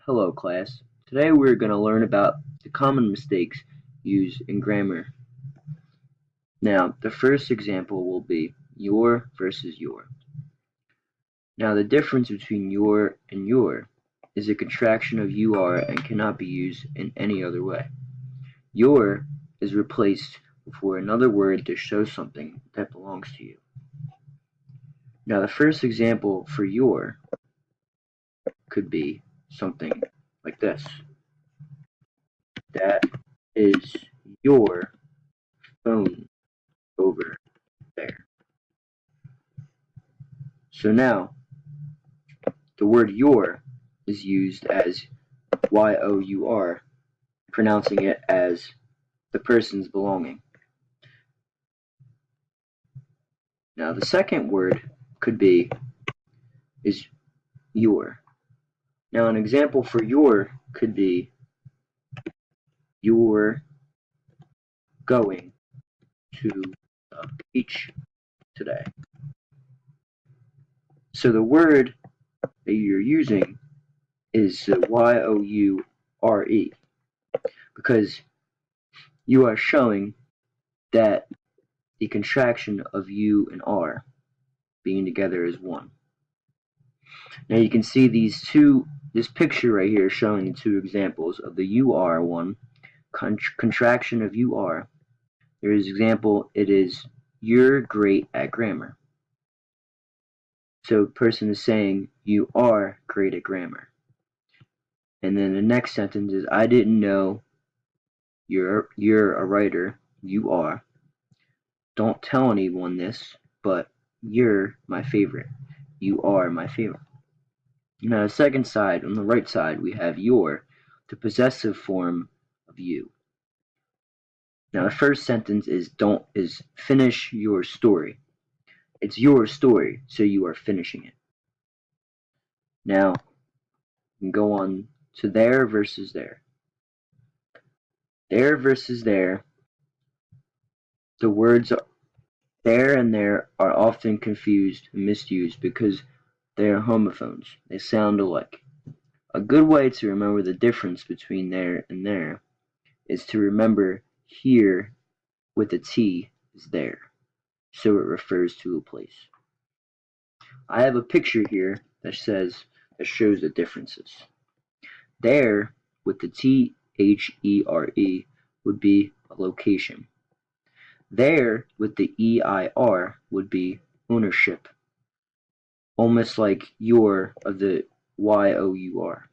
Hello class. Today we're going to learn about the common mistakes used in grammar. Now, the first example will be your versus your. Now, the difference between your and your is a contraction of you are and cannot be used in any other way. Your is replaced before another word to show something that belongs to you. Now, the first example for your could be something like this. That is your phone over there. So now, the word your is used as your, pronouncing it as the person's belonging. Now, the second word could be is your. Now, an example for your could be you're going to the beach today. So the word that you're using is Y-O-U-R-E because you are showing that the contraction of U and R being together is one. Now you can see this picture right here showing the two examples of the UR one, contraction of UR. There is example, it is you're great at grammar. So person is saying you are great at grammar. And then the next sentence is I didn't know you're a writer, you are. Don't tell anyone this, but you're my favorite. You are my favorite. Now the second side, on the right side, we have your, the possessive form of you. Now the first sentence is finish your story. It's your story, so you are finishing it. Now we can go on to there versus there. There versus there. The words there and there are often confused and misused because they are homophones. They sound alike. A good way to remember the difference between there and there is to remember here with a T is there, so it refers to a place. I have a picture here that shows the differences. There with the THERE would be a location. There with the EIR would be ownership, almost like your of the YOUR.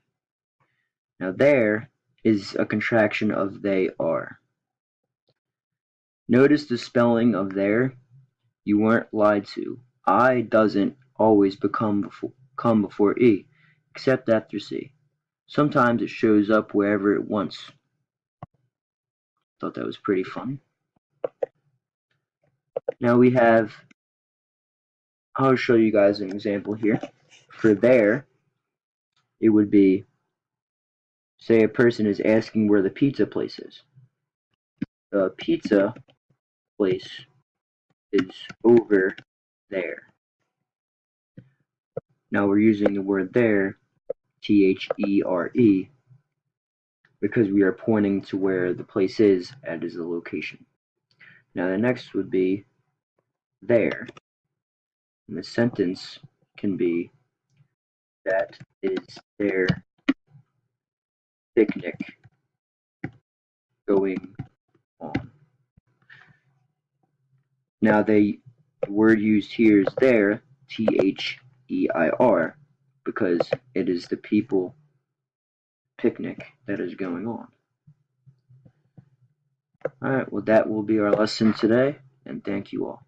Now there is a contraction of they are. Notice the spelling of there. You weren't lied to. I doesn't always come before E, except after C. Sometimes it shows up wherever it wants. Thought that was pretty fun. Now I'll show you guys an example here. For there, it would be, say a person is asking where the pizza place is. The pizza place is over there. Now we're using the word there, THERE, because we are pointing to where the place is as a location. Now the next would be there. And the sentence can be that is their picnic going on. Now the word used here is there, THEIR, because it is the people picnic that is going on. Alright, well that will be our lesson today, and thank you all.